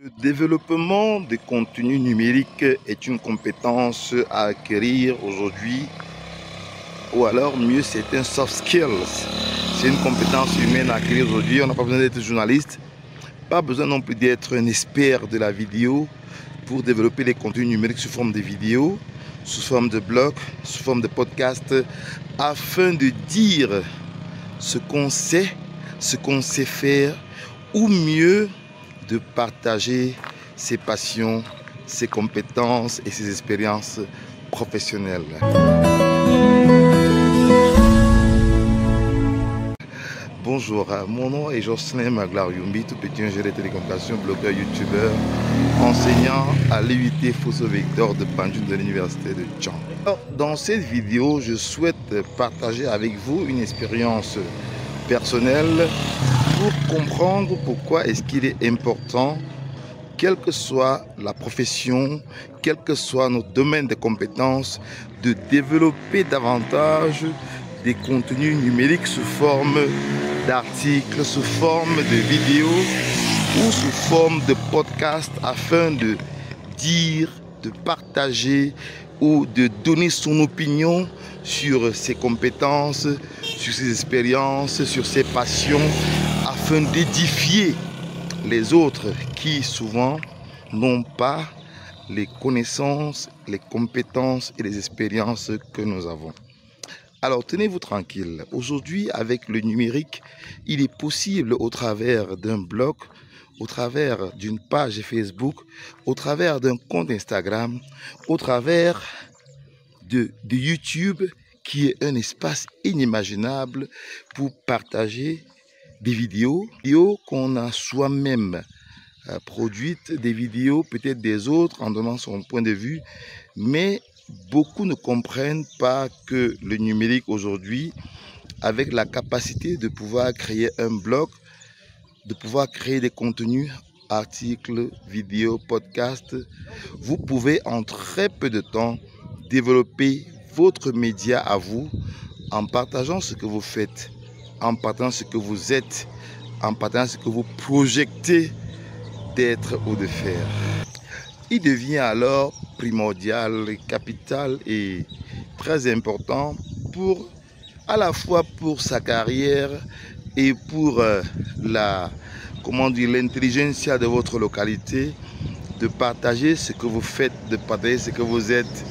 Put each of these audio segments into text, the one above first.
Le développement des contenus numériques est une compétence à acquérir aujourd'hui, ou alors mieux, c'est un soft skills. C'est une compétence humaine à acquérir aujourd'hui. On n'a pas besoin d'être journaliste, pas besoin non plus d'être un expert de la vidéo pour développer les contenus numériques sous forme de vidéos, sous forme de blogs, sous forme de podcasts, afin de dire ce qu'on sait faire, ou mieux, de partager ses passions, ses compétences et ses expériences professionnelles. Bonjour, mon nom est Jocelyn Maglar-Yumbi, tout petit ingénieur de télécommunications, blogueur, youtubeur, enseignant à l'UIT Fosso-Victor de Banjul de l'université de Tchang. Dans cette vidéo, je souhaite partager avec vous une expérience personnelle pour comprendre pourquoi est-ce qu'il est important, quelle que soit la profession, quel que soit notre domaine de compétences, de développer davantage des contenus numériques sous forme d'articles, sous forme de vidéos ou sous forme de podcasts afin de dire, de partager ou de donner son opinion sur ses compétences, sur ses expériences, sur ses passions, afin d'édifier les autres qui souvent n'ont pas les connaissances, les compétences et les expériences que nous avons. Alors tenez-vous tranquille, aujourd'hui avec le numérique, il est possible au travers d'un blog, au travers d'une page Facebook, au travers d'un compte Instagram, au travers de YouTube, qui est un espace inimaginable pour partager des vidéos qu'on a soi-même produites, des vidéos peut-être des autres en donnant son point de vue, mais beaucoup ne comprennent pas que le numérique aujourd'hui, avec la capacité de pouvoir créer un blog, de pouvoir créer des contenus, articles, vidéos, podcasts, vous pouvez en très peu de temps développer votre média à vous en partageant ce que vous faites, en partageant ce que vous êtes, en partageant ce que vous projetez d'être ou de faire. Il devient alors primordial, capital et très important pour, à la fois pour sa carrière et pour l'intelligentsia de votre localité, de partager ce que vous faites, de partager ce que vous êtes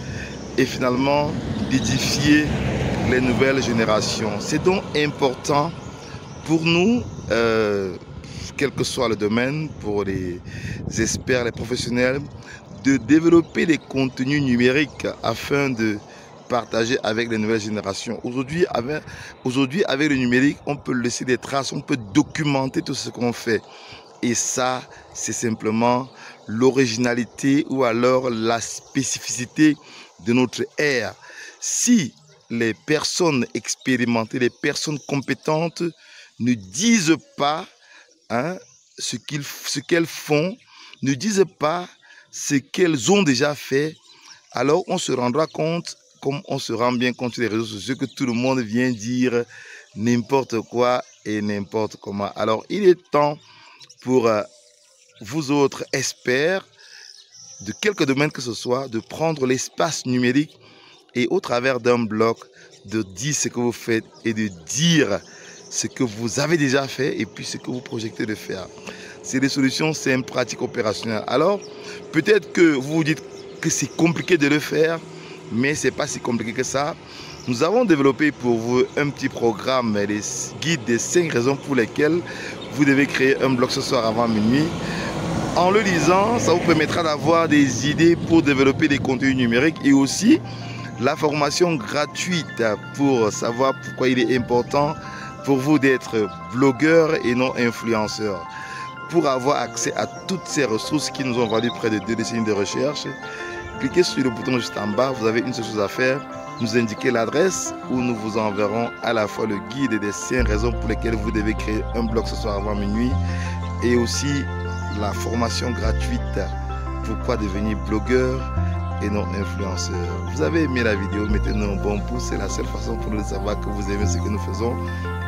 et finalement d'édifier les nouvelles générations. C'est donc important pour nous, quel que soit le domaine, pour les experts, les professionnels, de développer des contenus numériques afin de partager avec les nouvelles générations. Aujourd'hui, avec le numérique, on peut laisser des traces, on peut documenter tout ce qu'on fait. Et ça, c'est simplement l'originalité ou alors la spécificité de notre ère. Si les personnes expérimentées, les personnes compétentes ne disent pas ce qu'elles font, ne disent pas ce qu'elles ont déjà fait, alors on se rendra compte, comme on se rend bien compte sur les réseaux sociaux, que tout le monde vient dire n'importe quoi et n'importe comment. Alors il est temps pour vous autres experts de quelque domaine que ce soit, de prendre l'espace numérique et au travers d'un blog, de dire ce que vous faites et de dire ce que vous avez déjà fait et puis ce que vous projetez de faire. C'est des solutions simples, pratiques, opérationnelles. Alors, peut-être que vous vous dites que c'est compliqué de le faire, mais ce n'est pas si compliqué que ça. Nous avons développé pour vous un petit programme, les guides des 5 raisons pour lesquelles vous devez créer un blog ce soir avant minuit. En le lisant, ça vous permettra d'avoir des idées pour développer des contenus numériques et aussi la formation gratuite pour savoir pourquoi il est important pour vous d'être blogueur et non influenceur. Pour avoir accès à toutes ces ressources qui nous ont valu près de 2 décennies de recherche, cliquez sur le bouton juste en bas, vous avez une seule chose à faire, nous indiquer l'adresse où nous vous enverrons à la fois le guide des 5 raisons pour lesquelles vous devez créer un blog ce soir avant minuit et aussi la formation gratuite pourquoi devenir blogueur et non influenceur. Vous avez aimé la vidéo, mettez-nous un bon pouce, c'est la seule façon pour nous de savoir que vous aimez ce que nous faisons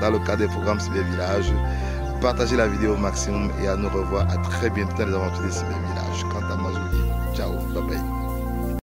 dans le cadre des programmes Cybervillage. partagez la vidéo au maximum et à nous revoir à très bientôt dans les aventures des cybervillages. Quant à moi, je vous dis ciao, bye bye.